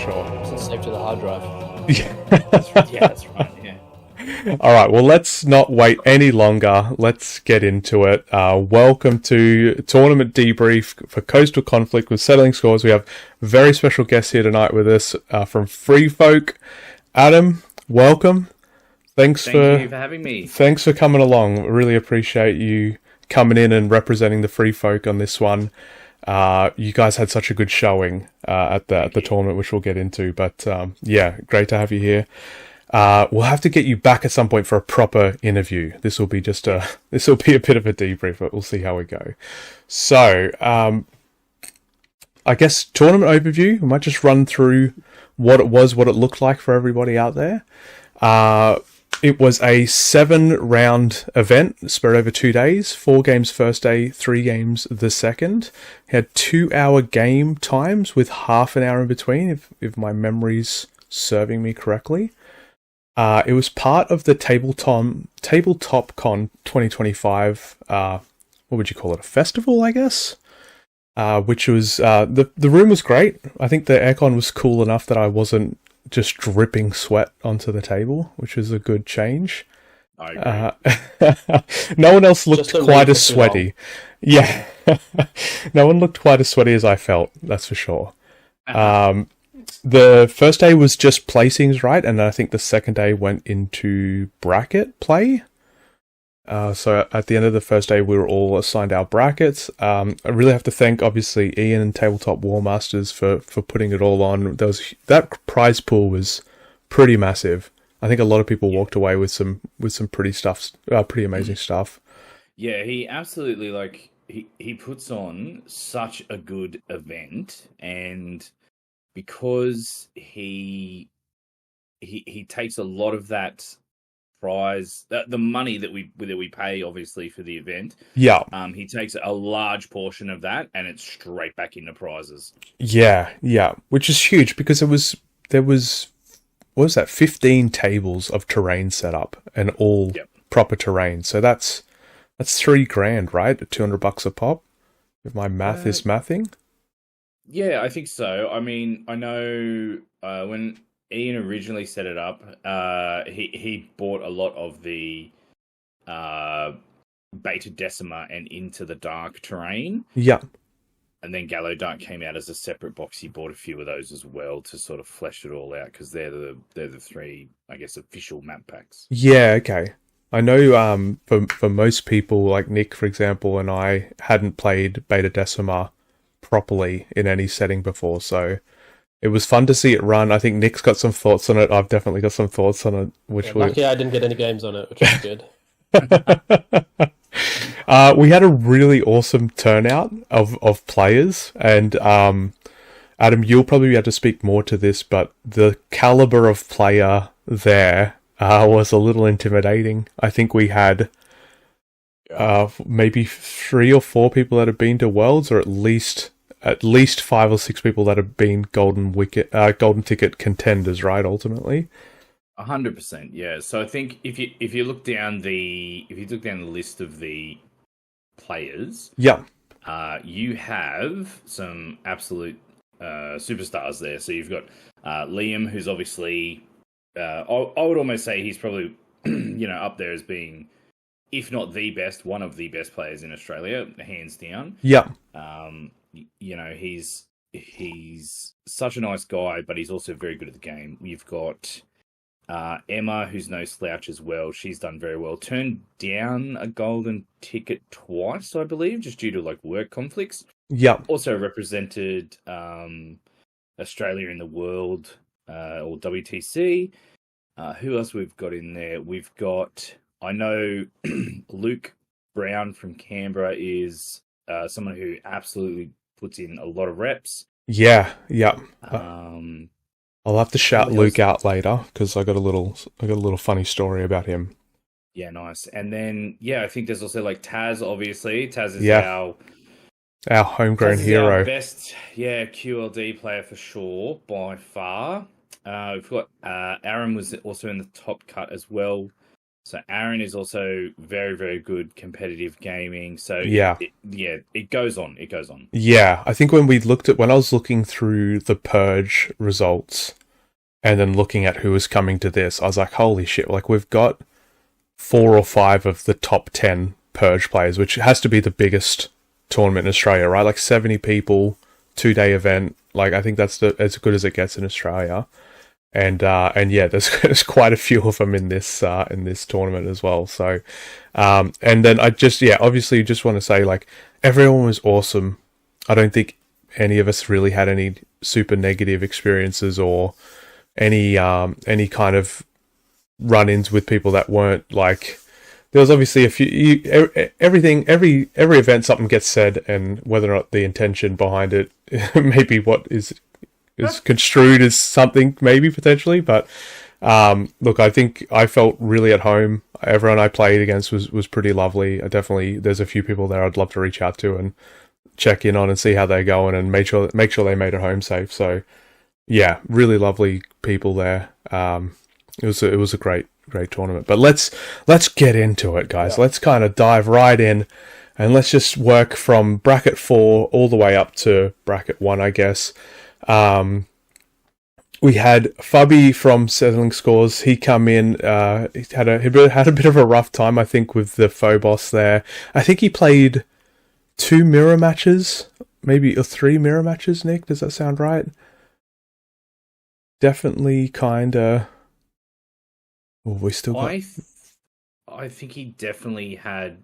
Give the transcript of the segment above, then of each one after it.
sure. So it's saved to the hard drive. Yeah. That's right. Yeah. All right, well, let's not wait any longer. Let's get into it. Welcome to Tournament Debrief for Coastal Conflict with Settling Scores. We have a very special guest here tonight with us from Free Folk. Adam, welcome. Thank you for having me. Thanks for coming along. Really appreciate you coming in and representing the Free Folk on this one. You guys had such a good showing at the tournament, which we'll get into. But yeah, great to have you here. We'll have to get you back at some point for a proper interview. This will be a bit of a debrief, but we'll see how we go. So, I guess tournament overview. We might just run through what it was, what it looked like for everybody out there. It was a 7-round event spread over 2 days, 4 games first day, 3 games the second. It had 2-hour game times with half an hour in between, if my memory's serving me correctly. It was part of the Tabletop Con 2025, what would you call it, a festival, I guess? Which was, the room was great. I think the aircon was cool enough that I wasn't just dripping sweat onto the table, which was a good change. I agree. No one else looked quite as sweaty. Yeah. No one looked quite as sweaty as I felt, that's for sure. The first day was just placings, right? And I think the second day went into bracket play. So at the end of the first day, we were all assigned our brackets. I really have to thank, obviously, Ian and Tabletop Warmasters for putting it all on. That prize pool was pretty massive. I think a lot of people walked away with some pretty amazing stuff. Yeah, he absolutely he puts on such a good event, and because he takes a lot of that prize, the money that we pay obviously for the event. Yeah. He takes a large portion of that and it's straight back into prizes. Yeah, which is huge because there was what was that, 15 tables of terrain set up and all proper terrain. So that's $3,000, right? At $200 a pop. If my math is mathing. Yeah, I think so. I mean, I know when Ian originally set it up, he bought a lot of the Beta Decima and Into the Dark terrain. Yeah. And then Gallo Dark came out as a separate box. He bought a few of those as well to sort of flesh it all out, because they're the 3, I guess, official map packs. Yeah, okay. I know for most people, like Nick, for example, and I hadn't played Beta Decima properly in any setting before, so it was fun to see it run. I think Nick's got some thoughts on it. I've definitely got some thoughts on it. Lucky I didn't get any games on it, which was good. We had a really awesome turnout of players, and Adam, you'll probably be able to speak more to this, but the caliber of player there was a little intimidating. I think we had maybe 3 or 4 people that have been to Worlds, or at least 5 or 6 people that have been golden ticket contenders, right? Ultimately, 100%. Yeah. So I think if you look down the list of the players, you have some absolute superstars there. So you've got Liam, who's obviously I would almost say he's probably up there as being, if not the best, one of the best players in Australia, hands down. Yeah. He's such a nice guy, but he's also very good at the game. You've got Emma, who's no slouch as well. She's done very well. Turned down a golden ticket twice, I believe, just due to work conflicts. Yeah. Also represented Australia in the World or WTC. Who else we've got in there? We've got, I know Luke Brown from Canberra is someone who absolutely puts in a lot of reps. Yeah. I'll have to shout Luke out later because I got a little funny story about him. Yeah, nice. And then I think there's also Taz. Obviously, Taz is our homegrown hero, our best QLD player for sure by far. We've got Aaron was also in the top cut as well. So Aaron is also very, very good competitive gaming. So Yeah. It goes on. It goes on. Yeah, I think when I was looking through the Purge results and then looking at who was coming to this, I was like, holy shit, like we've got 4 or 5 of the top 10 Purge players, which has to be the biggest tournament in Australia, right? Like 70 people, 2-day event. Like I think that's as good as it gets in Australia. And yeah, there's quite a few of them in this tournament as well. So, and then obviously just want to say, like, everyone was awesome. I don't think any of us really had any super negative experiences or any kind of run-ins with people that weren't like. There was obviously a few. Every event something gets said, and whether or not the intention behind it, maybe what is construed as something, maybe potentially, but look, I think I felt really at home. Everyone I played against was pretty lovely. There's a few people there I'd love to reach out to and check in on and see how they're going and make sure they made it home safe. So yeah, really lovely people there. It was a great tournament. But let's get into it, guys. Yeah. Let's kind of dive right in and let's just work from bracket 4 all the way up to bracket 1, I guess. We had Fubby from Settling Scores. He come in. He had a bit of a rough time, I think, with the Phobos there. I think he played 2 mirror matches, maybe, or 3 mirror matches. Nick, does that sound right? Definitely, kinda. Oh, we still got. I think he definitely had.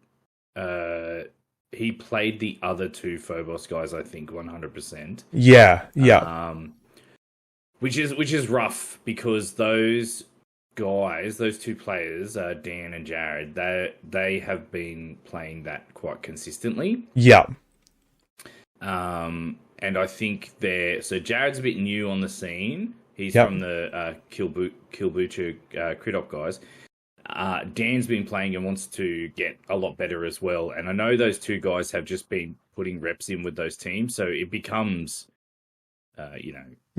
He played the other 2 Phobos guys, I think, 100%. Yeah. Which is rough because those guys, those 2 players, Dan and Jared, they have been playing that quite consistently. Yeah. And I think so Jared's a bit new on the scene. He's Yep. from the Kilbutcher Crit-Op guys. Dan's been playing and wants to get a lot better as well. And I know those 2 guys have just been putting reps in with those teams, so it becomes,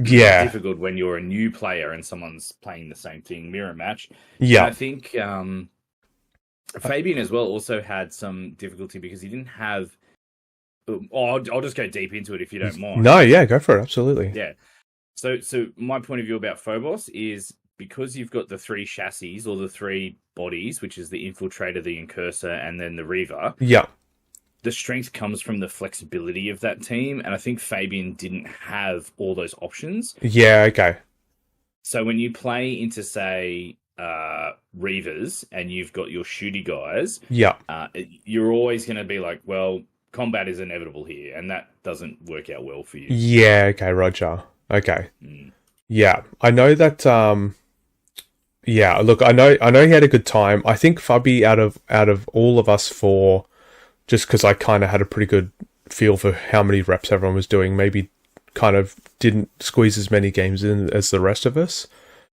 difficult when you're a new player and someone's playing the same thing, mirror match. Yeah. And I think Fabian as well also had some difficulty because he didn't have. I'll just go deep into it if you don't mind. No, yeah, go for it. Absolutely. Yeah. So my point of view about Phobos is because you've got the 3 chassis or the 3 bodies, which is the Infiltrator, the Incursor, and then the Reaver. Yeah. The strength comes from the flexibility of that team, and I think Fabian didn't have all those options. Yeah, okay. So when you play into, say, Reavers, and you've got your shooty guys, yeah, you're always going to be like, well, combat is inevitable here, and that doesn't work out well for you. Yeah, okay, Roger. Okay. Yeah, I know that. Yeah, look, I know he had a good time. I think Fubby out of all of us 4, just because I kind of had a pretty good feel for how many reps everyone was doing, maybe kind of didn't squeeze as many games in as the rest of us.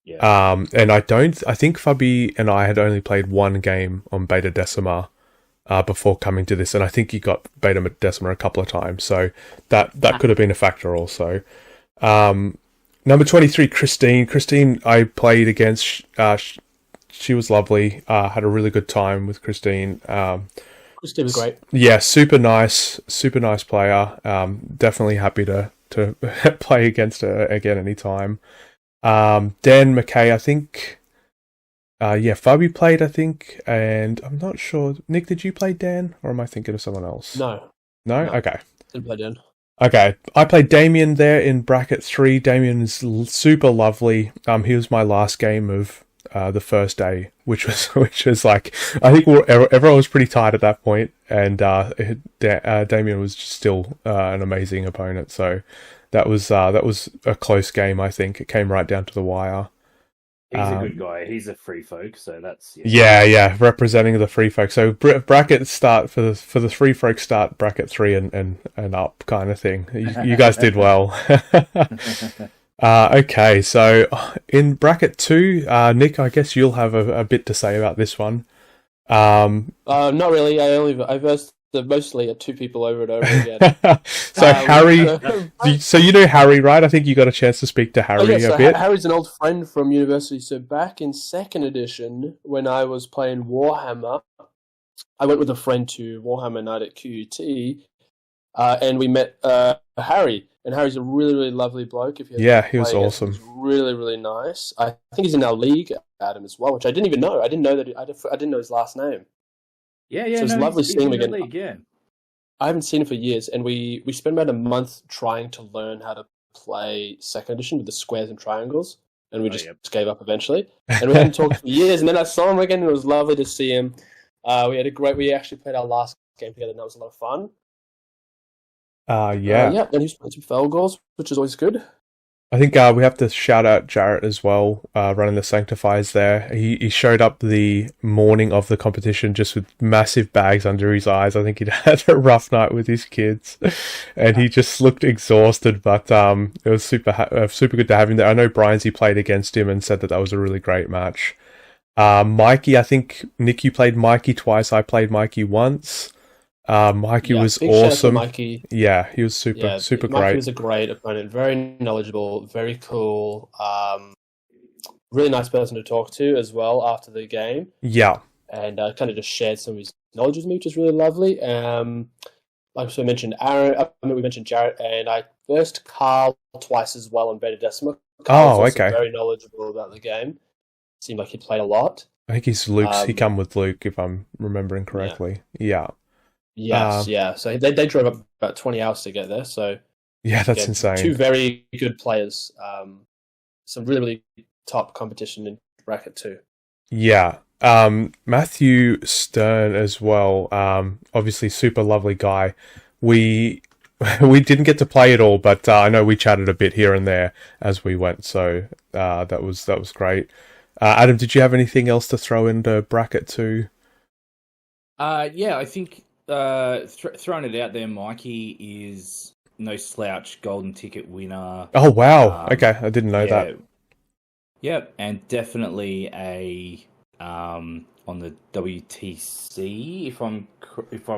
Yeah. And I think Fubby and I had only played 1 game on Beta Decima before coming to this, and I think he got Beta Decima a couple of times, so that could have been a factor also. Number 23, Christine. Christine, I played against. She was lovely. Had a really good time with Christine. Christine was great. Yeah, super nice player. Definitely happy to play against her again anytime. Dan McKay, I think. Fabi played, I think, and I'm not sure. Nick, did you play Dan, or am I thinking of someone else? No. Okay. Didn't play Dan. Okay, I played Damien there in bracket 3. Damien is super lovely. He was my last game of the first day, which was like, I think everyone was pretty tired at that point, and Damien was just still an amazing opponent. So that was a close game. I think it came right down to the wire. He's a good guy. He's a free folk, so that's yeah, representing the free folk. So bracket start for the free folk start bracket 3 and up kind of thing. You guys did well. Okay, so in bracket 2, Nick, I guess you'll have a bit to say about this one. Not really. I versed mostly 2 people over and over again. So Harry, so you know Harry, right? I think you got a chance to speak to Harry a bit. Harry's an old friend from university. So back in 2nd edition, when I was playing Warhammer, I went with a friend to Warhammer Night at QUT, and we met Harry. And Harry's a really, really lovely bloke. If you he was awesome. He's really, really nice. I think he's in our league, Adam, as well, which I didn't even know. I didn't know that. I didn't know his last name. Yeah. So it's lovely seeing him again. League, yeah. I haven't seen him for years, and we spent about a month trying to learn how to play 2nd edition with the squares and triangles, and we just gave up eventually. And we hadn't talked for years, and then I saw him again, and it was lovely to see him. We actually played our last game together, and that was a lot of fun. And he's playing some foul goals, which is always good. I think we have to shout out Jarrett as well, running the Sanctifiers there. He showed up the morning of the competition just with massive bags under his eyes. I think he'd had a rough night with his kids, and he just looked exhausted. But it was super good to have him there. I know Brian's played against him and said that was a really great match. Mikey, I think Nick, you played Mikey twice. I played Mikey once. Mikey was awesome. Mikey. Yeah, he was super great. Mikey was a great opponent, very knowledgeable, very cool, really nice person to talk to as well after the game. Yeah. And kind of just shared some of his knowledge with me, which is really lovely. Like we mentioned Aaron, we mentioned Jarrett, and I versed Carl twice as well on Beta Decima. Carl was also very knowledgeable about the game. Seemed like he played a lot. I think he's Luke's. He come with Luke, if I'm remembering correctly. Yeah. Yes, So they drove up about 20 hours to get there. So that's insane. 2 very good players. Some really, really top competition in bracket 2. Yeah. Matthew Stern as well. Obviously, super lovely guy. We didn't get to play it all, but I know we chatted a bit here and there as we went. So that was great. Adam, did you have anything else to throw into bracket 2? I think. Throwing it out there, Mikey is no slouch, golden ticket winner. Oh wow! Okay, I didn't know that. Yeah, and definitely a on the WTC, if I'm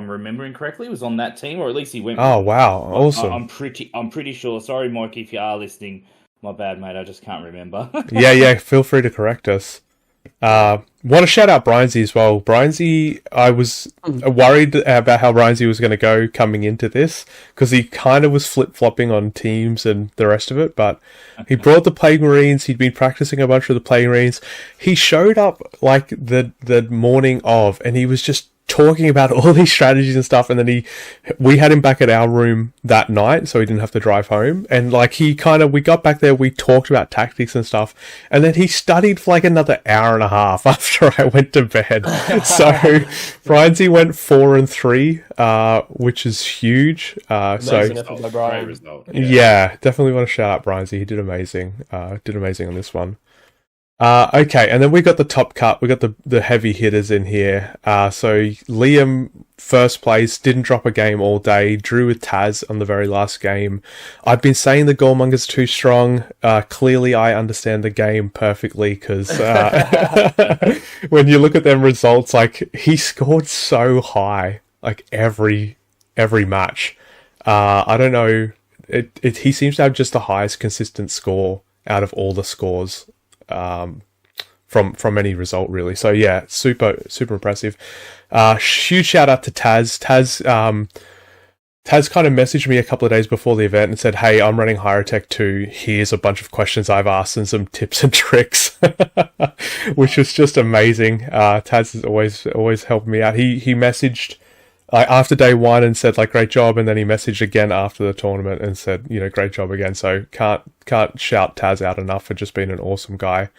remembering correctly, was on that team, or at least he went. Oh wow! Awesome. I'm pretty sure. Sorry, Mikey, if you are listening. My bad, mate. I just can't remember. yeah. Feel free to correct us. Want to shout out Brinesy as well. Brinesy, I was worried about how Brinesy was going to go coming into this, because he kind of was flip-flopping on teams and the rest of it, but he brought the Plague Marines. He'd been practicing a bunch of the Plague Marines. He showed up like the morning of, and he was just talking about all these strategies and stuff, and then we had him back at our room that night, so he didn't have to drive home, and like we got back there, we talked about tactics and stuff, and then he studied for like another hour and a half after I went to bed. So Brinesy went 4-3, which is huge. Great result. Yeah, definitely want to shout out Brinesy. He did amazing on this one. Okay, and then we got the top cut. We got the heavy hitters in here. So Liam, first place, didn't drop a game all day. Drew with Taz on the very last game. I've been saying the Goalmonger's too strong. Clearly, I understand the game perfectly, because when you look at them results, like he scored so high, like every match. I don't know. He seems to have just the highest consistent score out of all the scores. From any result, really. So yeah, super impressive. Huge shout out to Taz. Taz kind of messaged me a couple of days before the event and said, "Hey, I'm running Hyrotech 2. Here's a bunch of questions I've asked and some tips and tricks," which was just amazing. Taz has always helped me out. He messaged after day 1 and said like great job, and then he messaged again after the tournament and said, great job again. So can't shout Taz out enough for just being an awesome guy.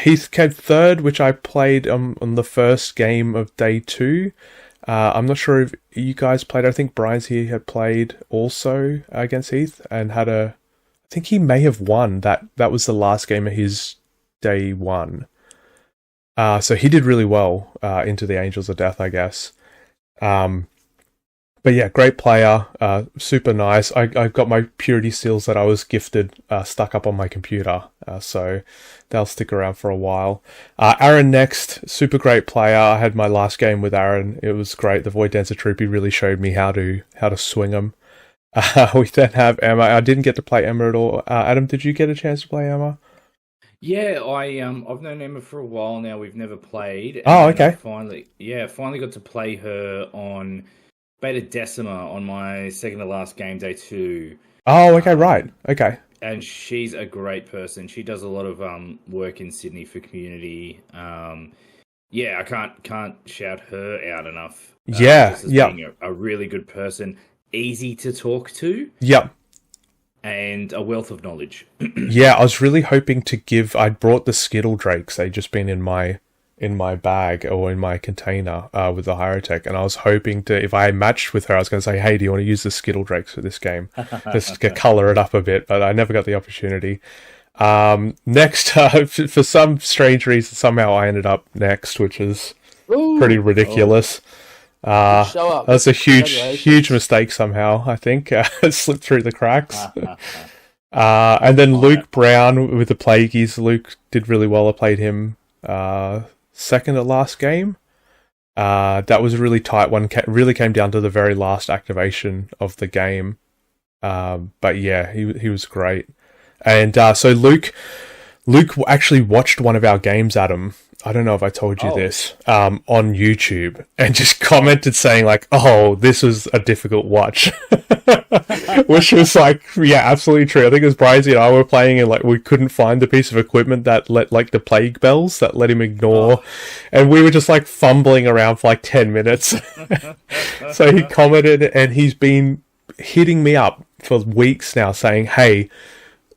Heath came 3rd, which I played on the first game of day 2. I'm not sure if you guys played. I think Brian's here had played also against Heath and I think he may have won. That was the last game of his day 1. So he did really well into the Angels of Death, I guess. But yeah, great player, super nice. I've got my purity seals that I was gifted stuck up on my computer, so they'll stick around for a while. Aaron next, super great player. I had my last game with Aaron. It was great. The Void Dancer Troopy really showed me how to swing them. We then have Emma. I didn't get to play Emma at all. Adam, did you get a chance to play Emma? Yeah, I've known Emma for a while now. We've never played. Oh, okay. Finally got to play her on Beta Decima on my second to last game day 2. Oh, okay, right. Okay. And she's a great person. She does a lot of work in Sydney for community. Yeah, I can't shout her out enough. Yeah, being a really good person, easy to talk to. Yep. And a wealth of knowledge. Yeah, I was really hoping to give. I brought the Skittle Drakes. They'd just been in my bag or in my container with the Hyrotech, and I was hoping to, if I matched with her, I was going to say, "Hey, do you want to use the Skittle Drakes for this game? Just to color it up a bit." But I never got the opportunity. Next, for some strange reason, somehow I ended up next, which is pretty ridiculous. That's a huge mistake somehow, I think. It slipped through the cracks. And then Luke Brown with the Plagueys. Luke did really well. I played him second to last game. That was a really tight one. Really came down to the very last activation of the game. But yeah, he was great. And so Luke actually watched one of our games, Adam. I don't know if I told you this, on YouTube, and just commented saying like, "Oh, this was a difficult watch," which was like, yeah, absolutely true. I think it was Bryzy and I were playing, and like we couldn't find the piece of equipment that let like the plague bells that let him ignore, and we were just like fumbling around for like 10 minutes. So he commented, and he's been hitting me up for weeks now, saying, "Hey,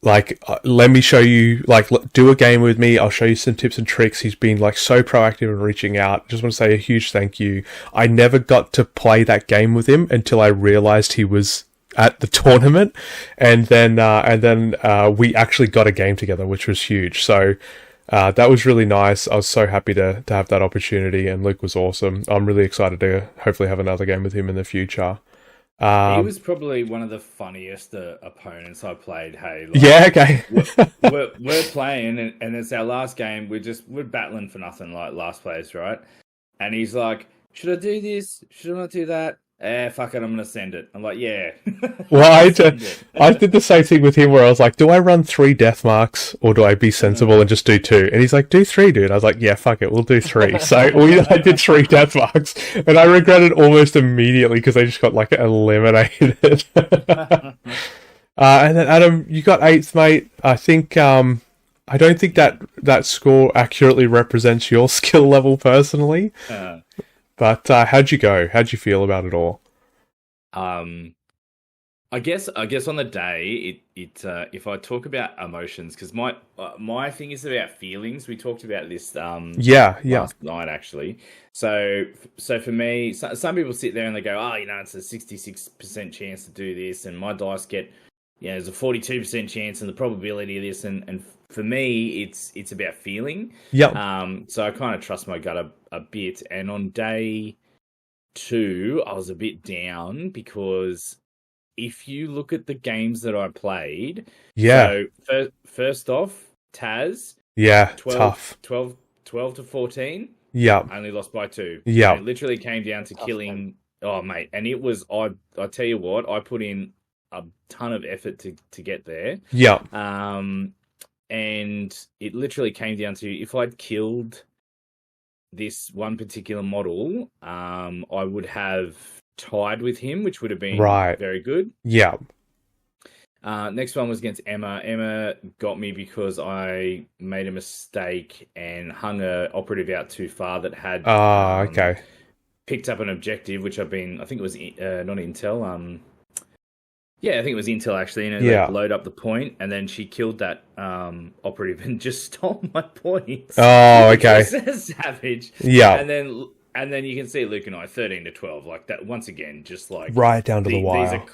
like, let me show you, like, do a game with me. I'll show you some tips and tricks." He's been, like, so proactive in reaching out. Just want to say a huge thank you. I never got to play that game with him until I realized he was at the tournament. And then we actually got a game together, which was huge. So, that was really nice. I was so happy to have that opportunity, and Luke was awesome. I'm really excited to hopefully have another game with him in the future. He was probably one of the funniest opponents I played. Hey, like, yeah, okay. we're playing, and it's our last game. We're battling for nothing, like last place, right? And he's like, "Should I do this? Should I not do that? Fuck it, I'm gonna send it." I'm like, "Yeah." Well, I did the same thing with him, where I was like, "Do I run 3 death marks, or do I be sensible and just do 2?" And he's like, "Do 3, dude." I was like, "Yeah, fuck it, we'll do 3." So I did 3 death marks, and I regretted almost immediately because they just got like eliminated. And then Adam, you got 8th, mate. I think I don't think that score accurately represents your skill level personally. But how'd you go? How'd you feel about it all? I guess on the day, if I talk about emotions, because my thing is about feelings. We talked about this last night actually. So for me, some people sit there and they go, "Oh, it's a 66% chance to do this," and my dice get, there's a 42% chance, and the probability of this, and for me, it's about feeling. Yep. So I kind of trust my gut a bit. And on day 2, I was a bit down because if you look at the games that I played, so first off, Taz, 12 to 14, only lost by 2. It literally came down to killing. Oh, mate, and it was I tell you what, I put in a ton of effort to get there. And it literally came down to, if I'd killed this one particular model, I would have tied with him, which would have been very good. Next one was against Emma. Emma got me because I made a mistake and hung a operative out too far that had picked up an objective, which I think it was not Intel. I think it was Intel actually, they load up the point, and then she killed that operative and just stole my points. Oh, okay. Savage. And then you can see Luke and I 13 to 12, like that. Once again, just like right down to the wire.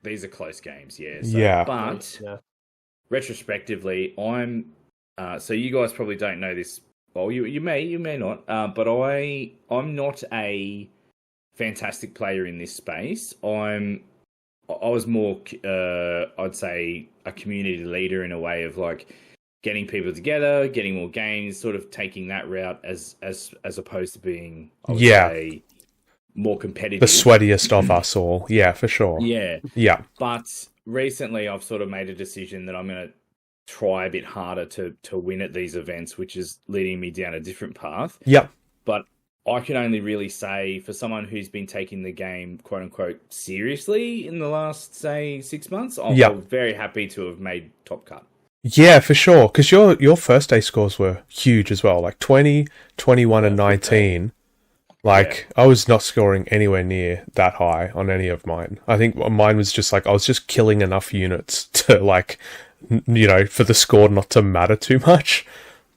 These are close games, But retrospectively, I'm. So you guys probably don't know this. Well, you may not. But I'm not a fantastic player in this space. I was more, I'd say, a community leader in a way of like getting people together, getting more games, sort of taking that route as opposed to being, I would say, more competitive. The sweatiest of us all. Yeah, for sure. Yeah. Yeah. But recently I've sort of made a decision that I'm going to try a bit harder to win at these events, which is leading me down a different path. Yep. But I can only really say, for someone who's been taking the game, quote unquote, seriously in the last, say, 6 months, I'm very happy to have made top cut. Yeah, for sure. Because your first day scores were huge as well, like 20, 21, and 19. Like, I was not scoring anywhere near that high on any of mine. I think mine was just like, I was just killing enough units to, like, you know, for the score not to matter too much.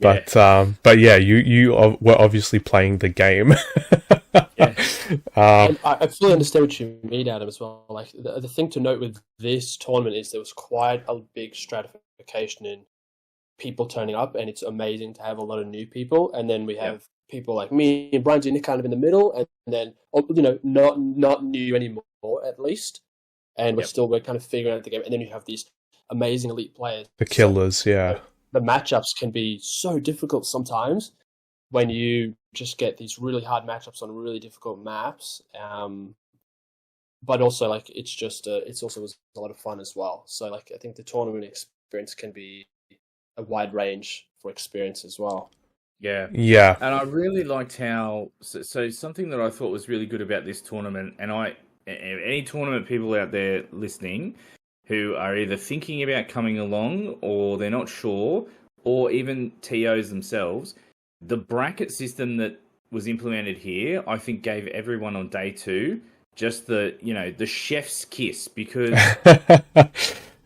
But yeah, you were obviously playing the game. I fully understand what you mean, Adam, as well. Like, the thing to note with this tournament is there was quite a big stratification in people turning up, and it's amazing to have a lot of new people. And then we have people like me and Brian Nic kind of in the middle, and then, you know, not new anymore, at least. And we're kind of figuring out the game. And then you have these amazing elite players. The killers, The matchups can be so difficult sometimes when you just get these really hard matchups on really difficult maps. But also, like, it's also was a lot of fun as well. So, like, I think the tournament experience can be a wide range for experience as well. Yeah. And I really liked how... So something that I thought was really good about this tournament, and any tournament people out there listening who are either thinking about coming along or they're not sure, or even TOs themselves, the bracket system that was implemented here, I think gave everyone on day 2 just the chef's kiss, because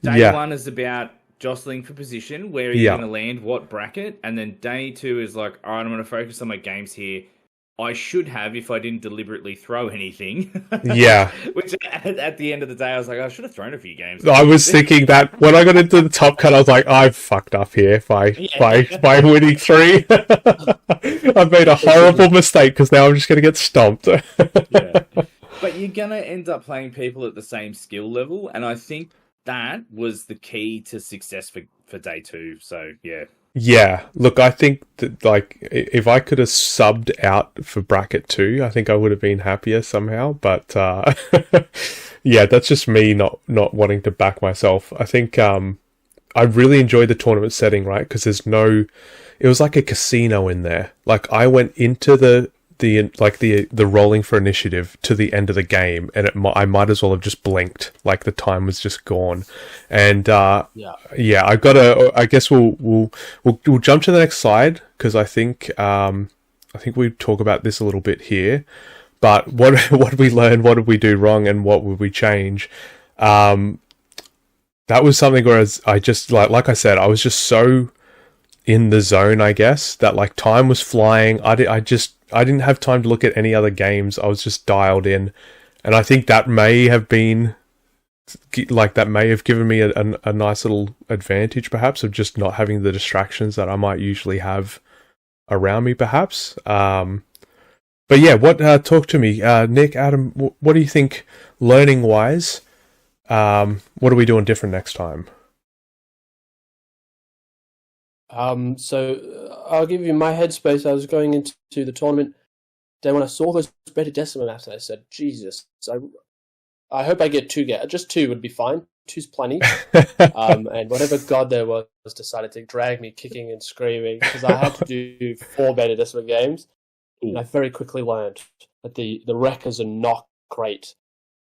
day 1 is about jostling for position, where are you going to land, what bracket, and then day 2 is like, all right, I'm going to focus on my games here. I should have, if I didn't deliberately throw anything. Yeah. Which at the end of the day, I was like, I should have thrown a few games. I was thinking that when I got into the top cut, I was like, I've fucked up here by winning 3. I've made a horrible mistake because now I'm just going to get stomped. But you're going to end up playing people at the same skill level, and I think that was the key to success for day 2. So, yeah. Yeah, look, I think that, like, if I could have subbed out for bracket 2, I think I would have been happier somehow. But yeah, that's just me not wanting to back myself. I think I really enjoyed the tournament setting, right? Because it was like a casino in there. Like, I went into the rolling for initiative to the end of the game, and I might as well have just blinked. Like, the time was just gone. And I guess we'll jump to the next slide, because I think we talk about this a little bit here. But what did we learn? What did we do wrong? And what would we change? That was something where I just like I said, I was just so in the zone, I guess, that, like, time was flying. I didn't have time to look at any other games. I was just dialed in. And I think that may have given me a nice little advantage, perhaps, of just not having the distractions that I might usually have around me, perhaps. But yeah, talk to me, Nick, Adam, what do you think, learning-wise? What are we doing different next time? So I'll give you my headspace. I was going into the tournament. Then when I saw those better decimal maps, I said, Jesus, I hope I get 2. Just 2 would be fine. 2's plenty. And whatever god there was decided to drag me kicking and screaming, because I had to do 4 better decimal games. Ooh. And I very quickly learned that the wreckers are not great.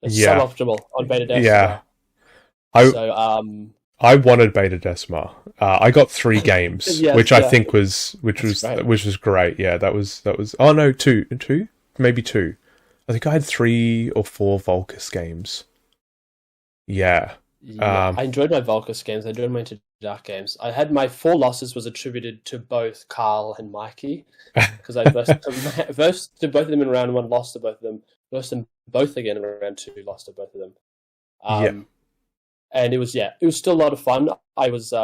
They're suboptimal on beta decimal. Yeah. I wanted beta decima. I got 3 games, which I think was great. Yeah, that was. Oh no, 2, maybe 2. I think I had 3 or 4 Volcus games. Yeah. I enjoyed my Volcus games. I enjoyed my Into Dark games. I had my 4 losses was attributed to both Carl and Mikey, because I versed to both of them in round 1, lost to both of them. Versed them both again in round 2, lost to both of them. And it was still a lot of fun. I was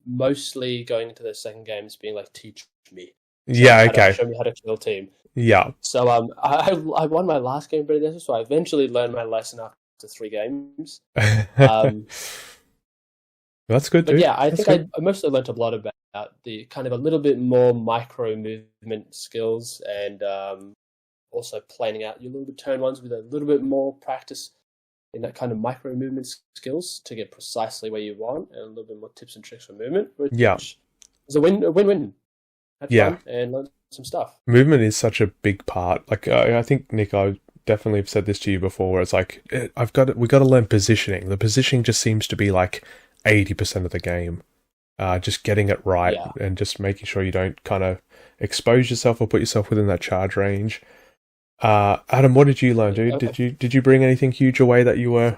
mostly going into the second games being like, teach me. Yeah, okay. Show me how to kill team. Yeah. So I won my last game pretty decent, so I eventually learned my lesson after 3 games. That's good, But dude. yeah, I That's think good. I mostly learned a lot about the kind of a little bit more micro movement skills, and also planning out your little bit turn ones with a little bit more practice in that kind of micro movement skills to get precisely where you want, and a little bit more tips and tricks for movement. Which is a win-win. Had fun and learned some stuff. Movement is such a big part. Like I think, Nick, I definitely have said this to you before, where it's like we got to learn positioning. The positioning just seems to be like 80% of the game. Just getting it right and just making sure you don't kind of expose yourself or put yourself within that charge range. Adam, what did you learn, dude? Did you bring anything huge away that you were?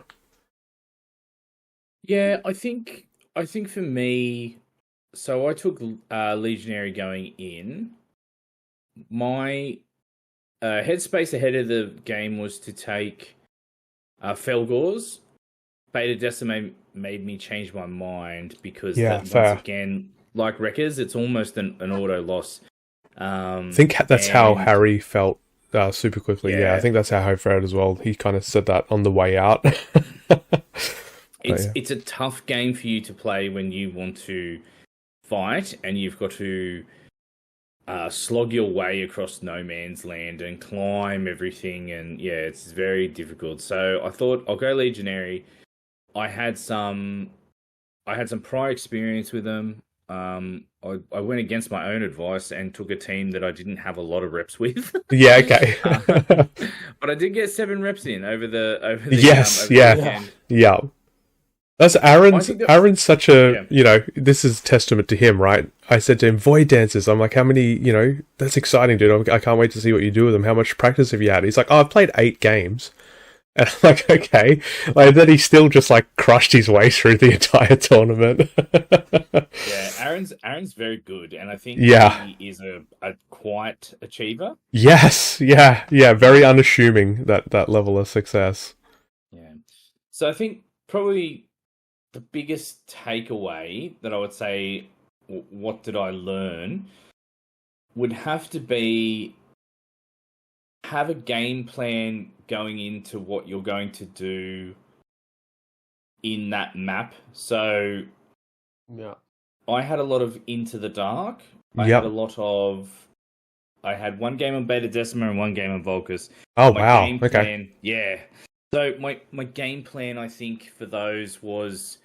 Yeah, I think for me, so I took Legionary going in. My headspace ahead of the game was to take Felgors. Beta Decimate made me change my mind because once again, like Wreckers, it's almost an auto loss. I think that's how Harry felt super quickly. Yeah, I think that's how Harry felt as well. He kind of said that on the way out. It's a tough game for you to play when you want to fight and you've got to slog your way across no man's land and climb everything, and it's very difficult. So I thought I'll go Legionary. I had some prior experience with them. I went against my own advice and took a team that I didn't have a lot of reps with. Yeah, okay. But I did get 7 reps in over the weekend. Yeah. That's Aaron's such a, this is testament to him, right? I said to him, Void Dancers. I'm like, how many, that's exciting, dude. I can't wait to see what you do with them. How much practice have you had? He's like, I've played 8 games. And I'm like, okay. Like, then he still just like crushed his way through the entire tournament. Aaron's very good, and I think he is a quiet achiever. Yes, very unassuming that level of success. Yeah. So I think probably the biggest takeaway that I would say, what did I learn, would have to be have a game plan going into what you're going to do in that map. So I had a lot of Into the Dark. I had one game on Beta Decima and one game on Volcus. Oh, wow. Okay. Yeah. So my game plan, I think, for those was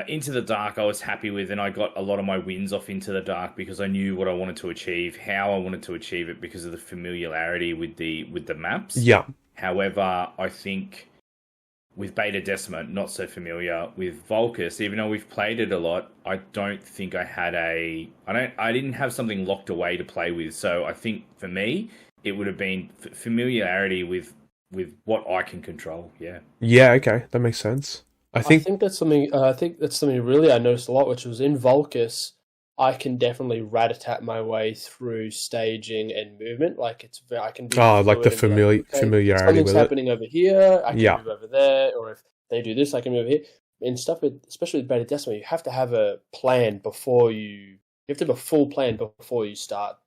Into the Dark I was happy with, and I got a lot of my wins off Into the Dark because I knew what I wanted to achieve, how I wanted to achieve it because of the familiarity with the maps. Yeah. However, I think with Beta Decima, not so familiar. With Volcus, even though we've played it a lot, I don't think I had I didn't have something locked away to play with. So I think for me, it would have been familiarity with what I can control. Yeah. Yeah. Okay, that makes sense. I think that's something. I think that's something really I noticed a lot, which was in Volcus. I can definitely rat-a-tat my way through staging and movement. Like I can be like the familiarity something's with happening over here. I can move over there, or if they do this, I can move here. And stuff with, especially with Beta Decima, you have to have a plan before you have to have a full plan before you start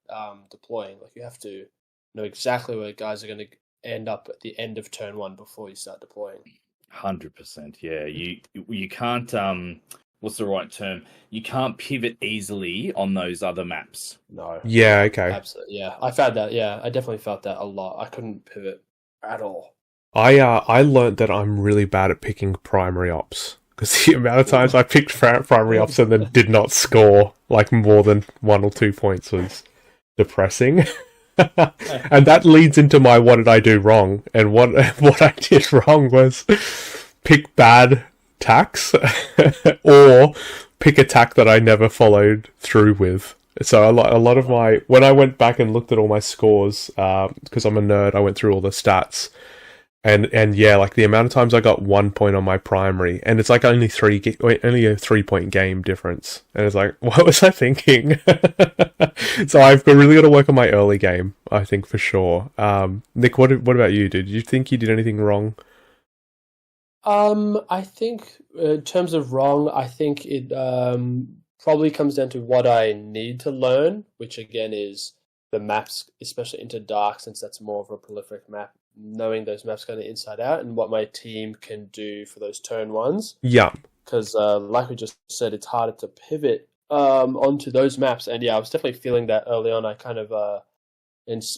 deploying. Like you have to know exactly where guys are going to end up at the end of turn 1 before you start deploying. 100%. Yeah, you can't. What's the right term? You can't pivot easily on those other maps. No. Yeah. Okay. Absolutely. Yeah, I found that. Yeah, I definitely felt that a lot. I couldn't pivot at all. I learned that I'm really bad at picking primary ops because the amount of times I picked primary ops and then did not score like more than 1 or 2 points was depressing. And that leads into my what did I do wrong? And what I did wrong was pick bad tacks or pick a tack that I never followed through with. So a lot of when I went back and looked at all my scores, because I'm a nerd, I went through all the stats. And yeah, like the amount of times I got 1 point on my primary, and it's like only a 3-point game difference. And it's like, what was I thinking? So I've really got to work on my early game, I think, for sure. Nick, what about you? Did you think you did anything wrong? I think in terms of wrong, I think it probably comes down to what I need to learn, which again is the maps, especially into Dark, since that's more of a prolific map, knowing those maps kind of inside out, and what my team can do for those turn ones. Yeah. Because like we just said, it's harder to pivot onto those maps. And yeah, I was definitely feeling that early on. I kind of,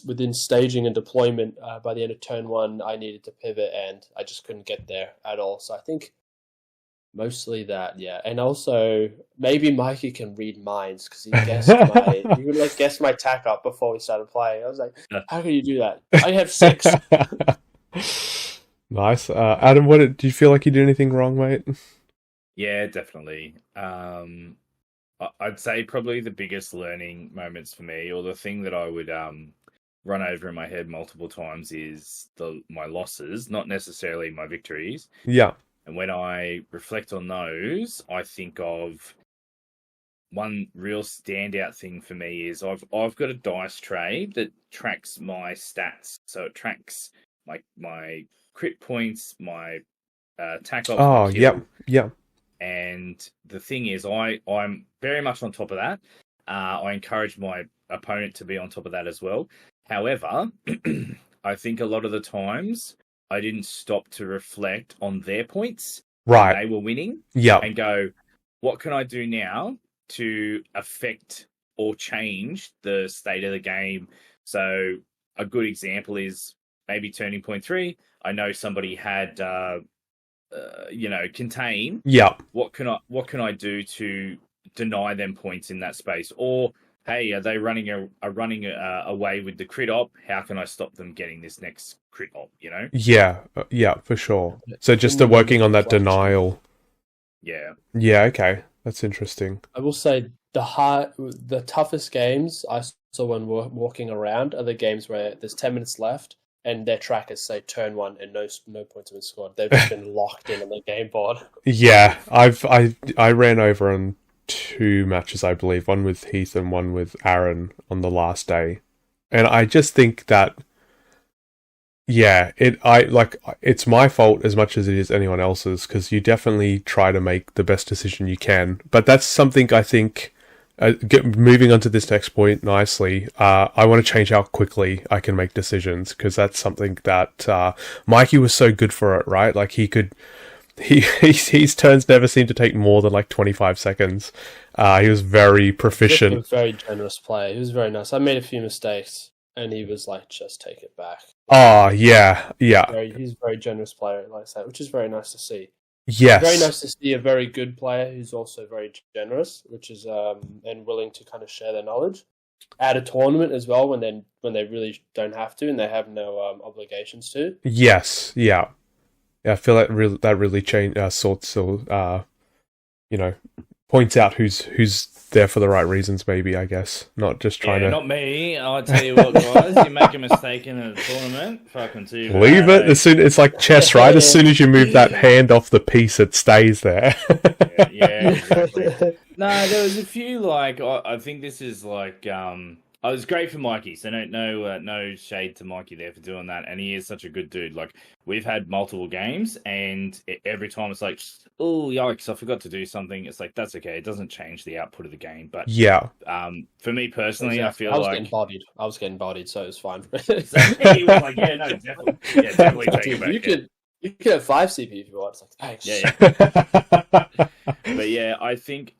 within staging and deployment, by the end of turn one, I needed to pivot, and I just couldn't get there at all. So I think mostly that, yeah. And also, maybe Mikey can read minds, because he would guess my tack up before we started playing. I was like, how can you do that? I have 6. Nice. Adam, do you feel like you did anything wrong, mate? Yeah, definitely. I'd say probably the biggest learning moments for me, or the thing that I would run over in my head multiple times, is my losses, not necessarily my victories. Yeah. And when I reflect on those, I think of one real standout thing for me is I've got a dice tray that tracks my stats. So it tracks my crit points, my attack off. Oh, yep. And the thing is, I'm very much on top of that. I encourage my opponent to be on top of that as well. However, I think a lot of the times I didn't stop to reflect on their points. Right. They were winning. Yeah. And go, what can I do now to affect or change the state of the game? So a good example is maybe turning point 3. I know somebody had... contain. Yeah. What can I do to deny them points in that space? Or hey, are they running away with the crit op? How can I stop them getting this next crit op? Yeah, for sure. So just working on that denial. Yeah. Yeah. Okay, that's interesting. I will say the toughest games I saw when walking around are the games where there's 10 minutes left, and their trackers say turn 1 and no points have been scored. They've just been locked in on the game board. Yeah, I ran over on 2 matches, I believe, one with Heath and one with Aaron on the last day. And I just think that, yeah, it's my fault as much as it is anyone else's, because you definitely try to make the best decision you can. But that's something I think... moving on to this next point nicely, I want to change how quickly I can make decisions, because that's something that Mikey was so good for it, right? Like his turns never seemed to take more than 25 seconds. He was very proficient. He was a very generous player. He was very nice. I made a few mistakes, and he was like, just take it back. Oh, yeah. He's a very generous player like that, which is very nice to see. Yes. Very nice to see a very good player who's also very generous, which is and willing to kind of share their knowledge at a tournament as well, when they really don't have to and they have no obligations to. Yes, yeah. I feel like that really points out who's there for the right reasons, maybe, I guess. Not just trying to... Not me. I'll tell you what, guys. You make a mistake in a tournament, fucking too bad. Leave it. It's like chess, right? As soon as you move that hand off the piece, it stays there. Yeah, exactly. No, there was a few, I think this is it was great for Mikey, so no shade to Mikey there for doing that, and he is such a good dude. We've had multiple games, and every time it's like, oh, yikes, I forgot to do something. It's like, that's okay, it doesn't change the output of the game. But yeah, for me personally, exactly. I was getting bodied, so it was fine. So he was like, definitely take it back. You could have 5 CP if you want. It's like, thanks. Yeah. But yeah, I think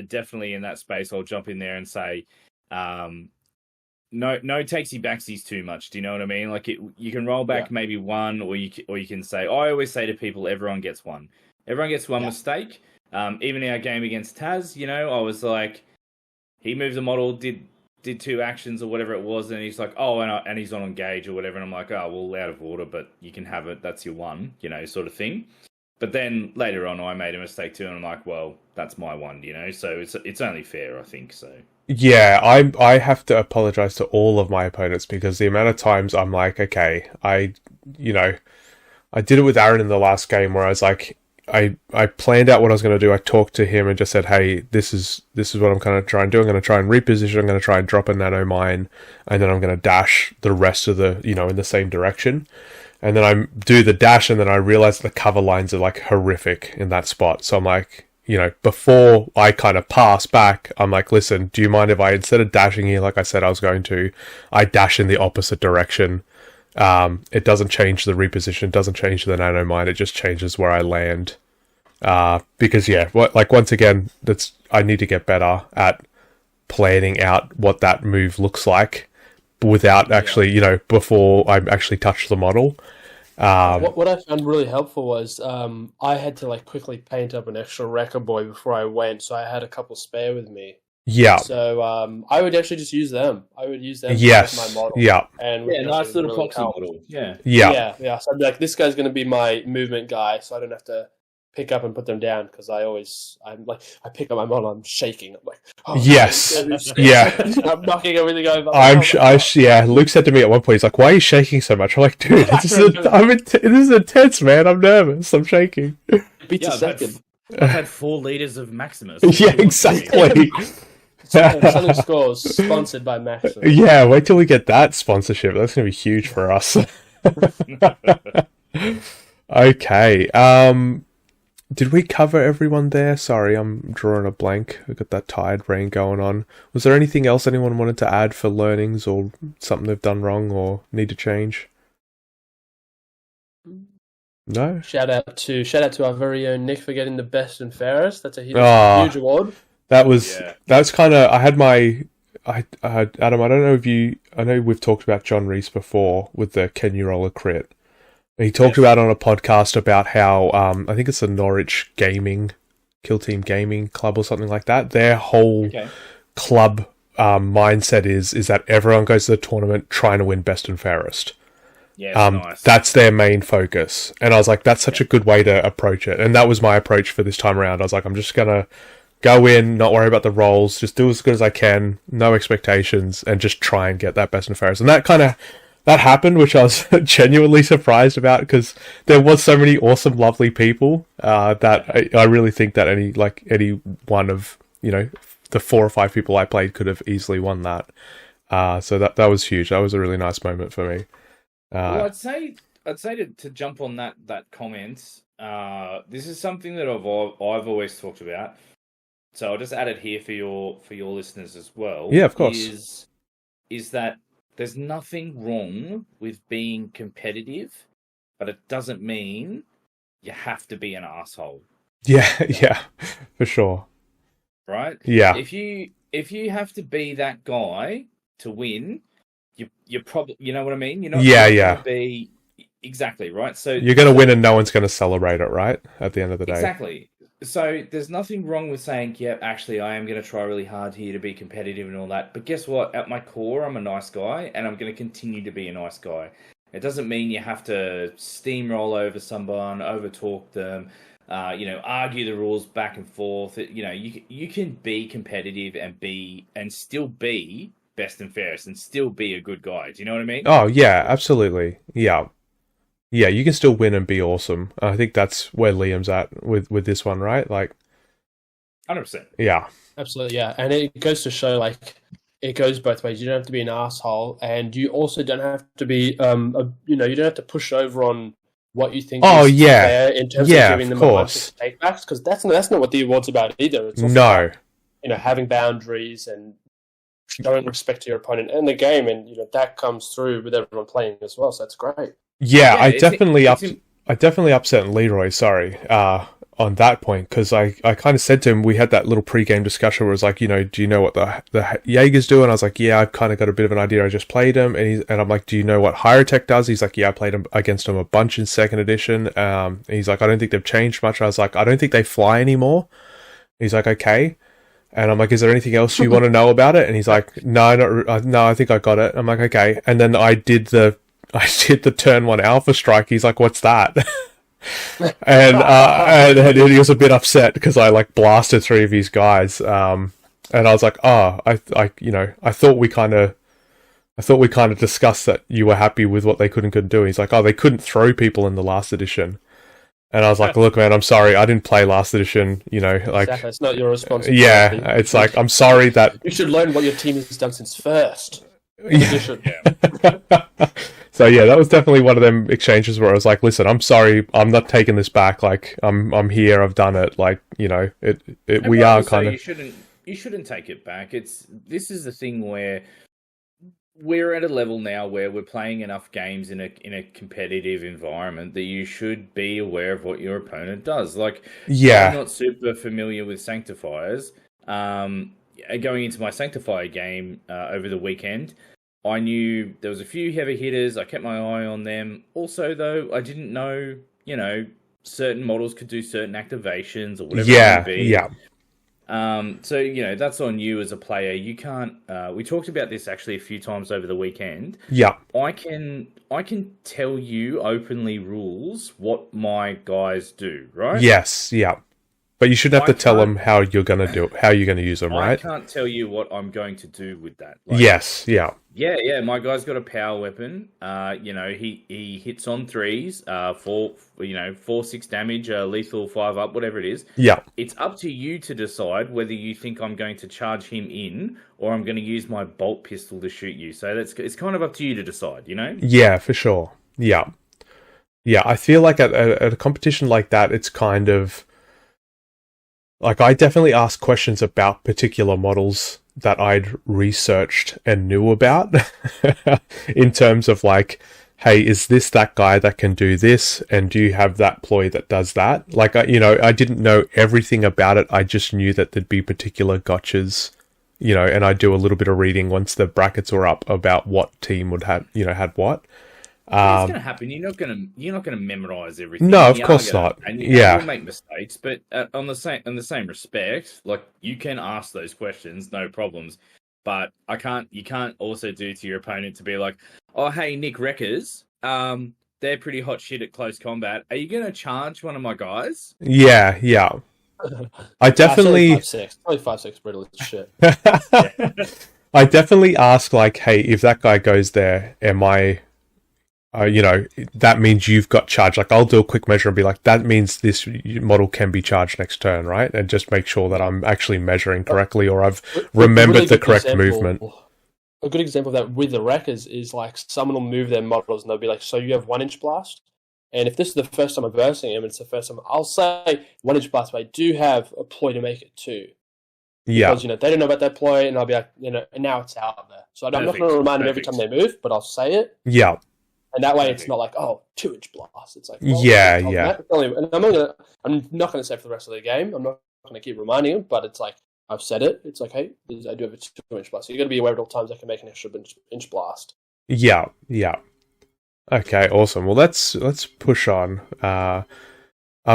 definitely in that space, I'll jump in there and say, no takesy backsies too much. Do you know what I mean? You can roll back maybe one, or you can say, I always say to people, everyone gets one. Everyone gets one mistake. Even in our game against Taz, I was like, he moved the model, did 2 actions or whatever it was, and he's like, oh, and he's on engage or whatever, and I'm like, oh, well, out of order, but you can have it. That's your one, sort of thing. But then later on, I made a mistake too, and I'm like, well, that's my one, So it's only fair, I think. So. Yeah, I have to apologize to all of my opponents, because the amount of times I'm like, okay, I did it with Aaron in the last game where I was like, I planned out what I was going to do. I talked to him and just said, hey, this is what I'm going to try and do. I'm going to try and reposition. I'm going to try and drop a nano mine, and then I'm going to dash the rest of the, in the same direction. And then I do the dash, and then I realize the cover lines are horrific in that spot. So I'm like, before I kind of pass back, I'm like, listen, do you mind if I, instead of dashing here like I said I was going to, I dash in the opposite direction? It doesn't change the reposition, it doesn't change the nanomine, it just changes where I land. Because once again, I need to get better at planning out what that move looks like without actually, before I actually touch the model. What I found really helpful was I had to quickly paint up an extra wrecker boy before I went, so I had a couple spare with me. Yeah. So I would actually just use them. I would use them as my model. Yeah. And nice little proxy model. Yeah. Yeah. So I'd be like, this guy's going to be my movement guy, so I don't have to pick up and put them down because I pick up my model, I'm shaking. I'm like, yes, yeah. I'm knocking everything over. Luke said to me at one point, he's like, "Why are you shaking so much?" I'm like, "Dude, this is intense, man. I'm nervous. I'm shaking." Beats a second. I've had 4 liters of Maximus. Yeah, exactly. Southern Scores sponsored by Maximus. Yeah, wait till we get that sponsorship. That's gonna be huge for us. Okay. Did we cover everyone there? Sorry, I'm drawing a blank. We've got that tired brain going on. Was there anything else anyone wanted to add for learnings or something they've done wrong or need to change? No? Shout out to our very own Nick for getting the best and fairest. That's a huge award. That's kind of, Adam, I don't know I know we've talked about John Reese before with the Can You Roll a Crit? He talked about on a podcast about how, I think it's the Norwich Kill Team Gaming Club or something like that. Their whole club mindset is that everyone goes to the tournament trying to win best and fairest. Yeah, nice. That's their main focus. And I was like, that's such a good way to approach it. And that was my approach for this time around. I was like, I'm just going to go in, not worry about the rolls, just do as good as I can, no expectations, and just try and get that best and fairest. And that happened, which I was genuinely surprised about because there was so many awesome, lovely people that I really think that any one of the 4 or 5 people I played could have easily won that. So that was huge. That was a really nice moment for me. Well, I'd say to jump on that comment. This is something that I've always talked about. So I'll just add it here for your listeners as well. Yeah, of course. Is that there's nothing wrong with being competitive, but it doesn't mean you have to be an asshole. Yeah, for sure. Right? Yeah. If you have to be that guy to win, you're probably, you know what I mean? You're not going to be exactly right. So you're going to win, and no one's going to celebrate it, right? At the end of the day, exactly. So there's nothing wrong with saying, yeah, actually, I am going to try really hard here to be competitive and all that. But guess what? At my core, I'm a nice guy, and I'm going to continue to be a nice guy. It doesn't mean you have to steamroll over someone, overtalk them, argue the rules back and forth. You can be competitive and still be best and fairest and still be a good guy. Do you know what I mean? Oh, yeah, absolutely. Yeah. Yeah, you can still win and be awesome. I think that's where Liam's at with this one, right? 100%. Yeah. Absolutely, yeah. And it goes to show, it goes both ways. You don't have to be an asshole, and you also don't have to be, you don't have to push over on what you think is fair in terms of giving them a bunch of take backs, because that's not what the award's about either. It's also about, having boundaries and showing respect to your opponent and the game, and that comes through with everyone playing as well. So that's great. Yeah, I definitely upset Leroy. Sorry, on that point, because I kind of said to him, we had that little pre-game discussion where it was like, do you know what the Jaegers do? And I was like, yeah, I've kind of got a bit of an idea. I just played him, and I'm like, do you know what Hyrotech does? He's like, yeah, I played him against him a bunch in 2nd edition. And he's like, I don't think they've changed much. I was like, I don't think they fly anymore. He's like, okay. And I'm like, is there anything else you want to know about it? And he's like, no, I think I got it. I'm like, okay. And then I did the turn 1 alpha strike. He's like, what's that? and he was a bit upset because I blasted 3 of his guys. And I was like, I thought we kind of discussed that you were happy with what they could and couldn't do. And he's like, they couldn't throw people in the last edition. And I was like, look, man, I'm sorry. I didn't play last edition, Exactly. It's not your responsibility. Yeah, it's like, I'm sorry that... You should learn what your team has done since first. Edition. So yeah, that was definitely one of them exchanges where I was like, "Listen, I'm sorry, I'm not taking this back. Like, I'm here, I've done it. Like, you know, we are kind of." You shouldn't take it back. This is the thing where we're at a level now where we're playing enough games in a competitive environment that you should be aware of what your opponent does. Like, yeah, I'm not super familiar with Sanctifiers. Going into my Sanctifier game over the weekend, I knew there was a few heavy hitters. I kept my eye on them. Also, though, I didn't know, certain models could do certain activations or whatever it may be. Yeah. So, that's on you as a player. You can't... we talked about this actually a few times over the weekend. Yeah. I can tell you openly rules what my guys do, right? Yes, yeah. But you shouldn't have to tell them how you're going to do it, how you're going to use them, right? I can't tell you what I'm going to do with that. Like, yes, yeah. Yeah, my guy's got a power weapon. He hits on 3s, 4-6 damage, lethal 5 up, whatever it is. Yeah. It's up to you to decide whether you think I'm going to charge him in or I'm going to use my bolt pistol to shoot you. So it's kind of up to you to decide, Yeah, for sure. Yeah. Yeah, I feel like at a competition like that, it's kind of... Like, I definitely ask questions about particular models that I'd researched and knew about in terms of like, hey, is this that guy that can do this? And do you have that ploy that does that? Like, I didn't know everything about it. I just knew that there'd be particular gotchas, and I do a little bit of reading once the brackets were up about what team would have, had what. It's going to happen. You're not going to memorize everything. No, of course not. And you'll make mistakes, but in the same respect, like you can ask those questions, no problems. But you can't also do to your opponent to be like, oh, hey, Nick Wreckers, they're pretty hot shit at close combat. Are you going to charge one of my guys? Yeah. I definitely 5'6", probably 5'6", brittle as shit. I definitely ask like, hey, if that guy goes there, am I? That means you've got charged. Like, I'll do a quick measure and be like, that means this model can be charged next turn, right? And just make sure that I'm actually measuring correctly or I've remembered the correct movement. A good example of that with the Wreckers is like someone will move their models and they'll be like, so you have 1-inch blast? And if this is the first time I'm versing him, it's the first time, I'll say 1-inch blast, but I do have a ploy to make it 2. Yeah. Because, they don't know about that ploy, and I'll be like, and now it's out there. So I'm not going to remind them every time they move, but I'll say it. Yeah. And that way, it's not like, 2-inch blast. It's like, yeah. And I'm not going to say it for the rest of the game. I'm not going to keep reminding him, but it's like, I've said it. It's like, hey, I do have a 2-inch blast. So you got to be aware at all times I can make an extra inch blast. Yeah. Okay, awesome. Well, let's push on. I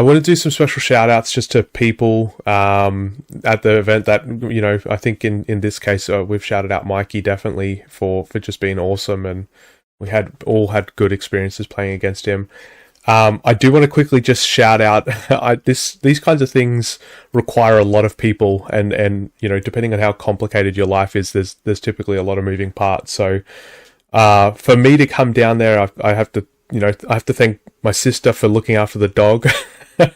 want to do some special shout outs just to people at the event that, I think in this case, we've shouted out Mikey definitely for just being awesome, and we all had good experiences playing against him. I do want to quickly just shout out, these kinds of things require a lot of people, and depending on how complicated your life is, there's typically a lot of moving parts. So for me to come down there, I have to thank my sister for looking after the dog. I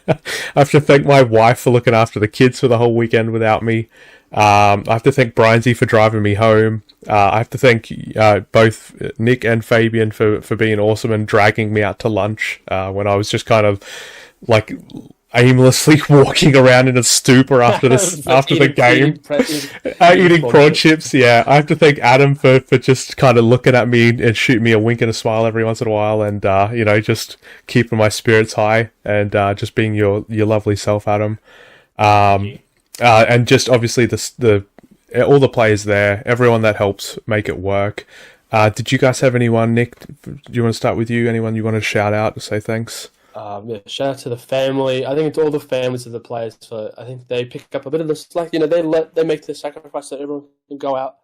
have to thank my wife for looking after the kids for the whole weekend without me. I have to thank Briansy for driving me home. I have to thank both Nick and Fabian for being awesome and dragging me out to lunch when I was just kind of like aimlessly walking around in a stupor after the game, eating prawn chips. Yeah, I have to thank Adam for just kind of looking at me and shooting me a wink and a smile every once in a while, and just keeping my spirits high and just being your lovely self, Adam. And just obviously all the players there, everyone that helps make it work. Did you guys have anyone, Nick? Do you want to start with you? Anyone you want to shout out to say thanks? Shout out to the family. I think it's all the families of the players. I think they pick up a bit of the slack. They make the sacrifice so everyone can go out,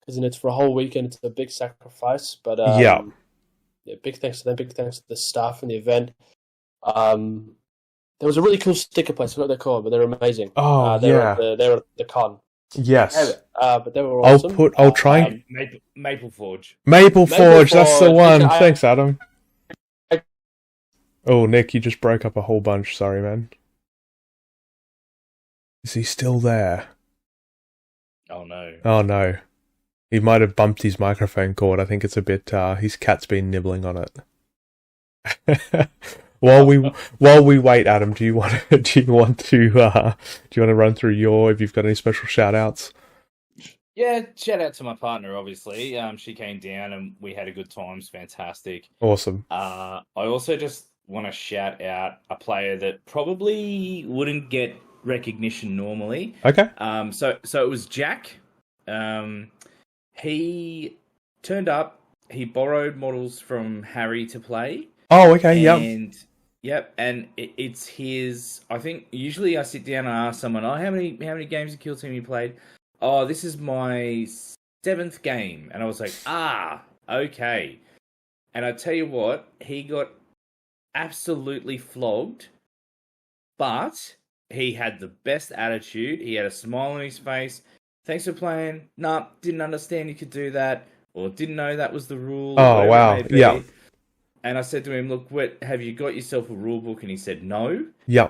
because it's for a whole weekend. It's a big sacrifice. But big thanks to them. Big thanks to the staff and the event. There was a really cool sticker place. I forgot what they're called, but they're amazing. Oh, they were at the con. Yes. But they were awesome. I'll try. Maple Forge. Maple Forge, that's the one. Thanks, Adam. Oh, Nick, you just broke up a whole bunch. Sorry, man. Is he still there? Oh, no. Oh, no. He might have bumped his microphone cord. I think it's a bit. His cat's been nibbling on it. While we wait, Adam, do you want to run through if you've got any special shout outs? Yeah, shout out to my partner, obviously. She came down and we had a good time. It's fantastic. Awesome. I also just want to shout out a player that probably wouldn't get recognition normally. Okay. So it was Jack. He turned up. He borrowed models from Harry to play. Oh, okay. Yep. And it's his. I think usually I sit down and ask someone, "Oh, how many games of Kill Team you played?" "Oh, this is my 7th game," and I was like, okay. And I tell you what, he got absolutely flogged, but he had the best attitude. He had a smile on his face. "Thanks for playing. Nah, didn't understand you could do that, or didn't know that was the rule." Oh, wow. Yeah. And I said to him, "Look, have you got yourself a rule book?" And he said, "No." Yeah.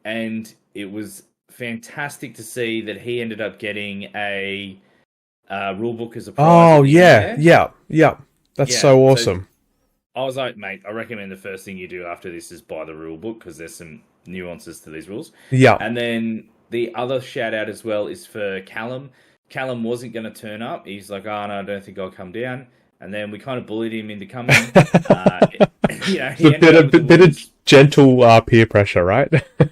And it was fantastic to see that he ended up getting a rule book as a prize. Oh, yeah. That's so awesome. So I was like, "Mate, I recommend the first thing you do after this is buy the rule book because there's some nuances to these rules." Yeah. And then the other shout out as well is for Callum. Callum wasn't going to turn up. He's like, "Oh, no, I don't think I'll come down." And then we kind of bullied him into coming. He a bit of gentle peer pressure, right?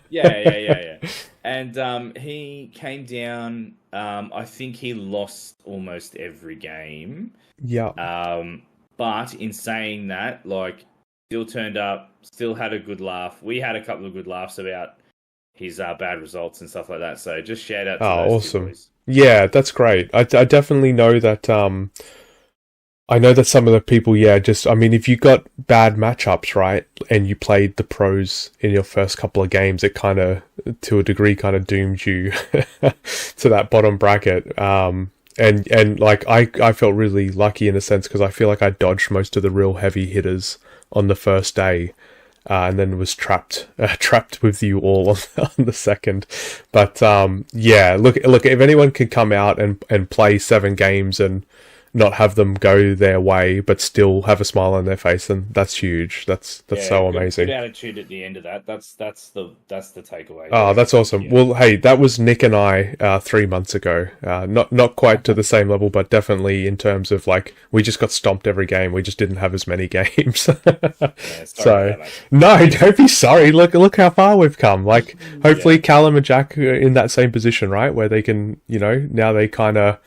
Yeah. And he came down. I think he lost almost every game. Yeah. But in saying that, like, still turned up, still had a good laugh. We had a couple of good laughs about his bad results and stuff like that. So just shout out to those two boys. Yeah, that's great. I definitely know that. I know that some of the people, if you got bad matchups, right, and you played the pros in your first couple of games, it kind of, to a degree, kind of doomed you to that bottom bracket. And like, I felt really lucky in a sense because I feel like I dodged most of the real heavy hitters on the first day. And then was trapped with you all on the second. But, look, if anyone can come out and play 7 games and not have them go their way, but still have a smile on their face, and that's huge. That's so amazing. Good attitude at the end of that. That's the takeaway. Oh, that's awesome. Yeah. Well, hey, that was Nick and I 3 months ago. Not quite to the same level, but definitely in terms of like we just got stomped every game. We just didn't have as many games. No, don't be sorry. Look how far we've come. Like hopefully Callum and Jack are in that same position, right, where they can, now they kind of.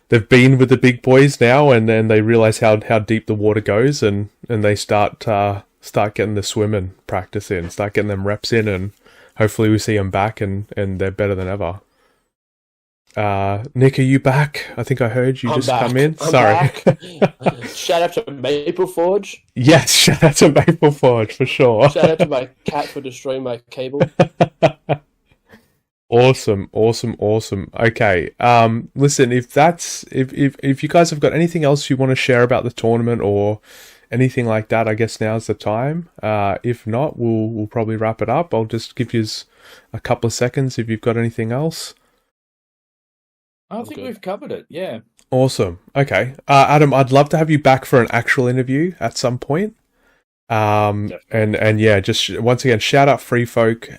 They've been with the big boys now, and then they realize how deep the water goes, and they start getting the swimming practice in, start getting them reps in, and hopefully we see them back, and they're better than ever. Nick, are you back? I think I heard you come in. Sorry. Shout out to Maple Forge. Yes, shout out to Maple Forge for sure. Shout out to my cat for destroying my cable. Awesome. Okay. Listen, if you guys have got anything else you want to share about the tournament or anything like that, I guess now's the time. If not, we'll probably wrap it up. I'll just give you a couple of seconds if you've got anything else. I think we've covered it. Yeah. Awesome. Okay. Adam, I'd love to have you back for an actual interview at some point. And yeah, just once again, shout out Free Folk.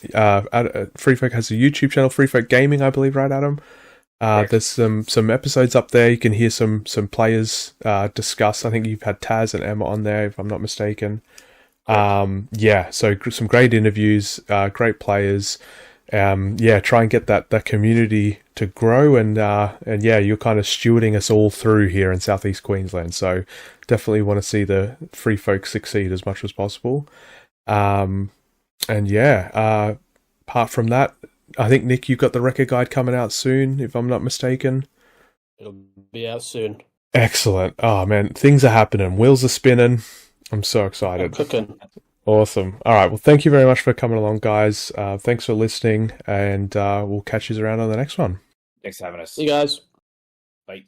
Free Folk has a YouTube channel, Free Folk Gaming, I believe, right, Adam? There's some episodes up there. You can hear some players discuss. I think you've had Taz and Emma on there, if I'm not mistaken. So some great interviews, great players. Try and get that community to grow, and you're kind of stewarding us all through here in Southeast Queensland. So definitely want to see the Free Folk succeed as much as possible. Apart from that, I think, Nick, you've got the record guide coming out soon, if I'm not mistaken. It'll be out soon. Excellent. Oh, man, things are happening. Wheels are spinning. I'm so excited. I'm cooking. Awesome. All right, well, thank you very much for coming along, guys. Thanks for listening, and we'll catch you around on the next one. Thanks for having us. See you guys. Bye.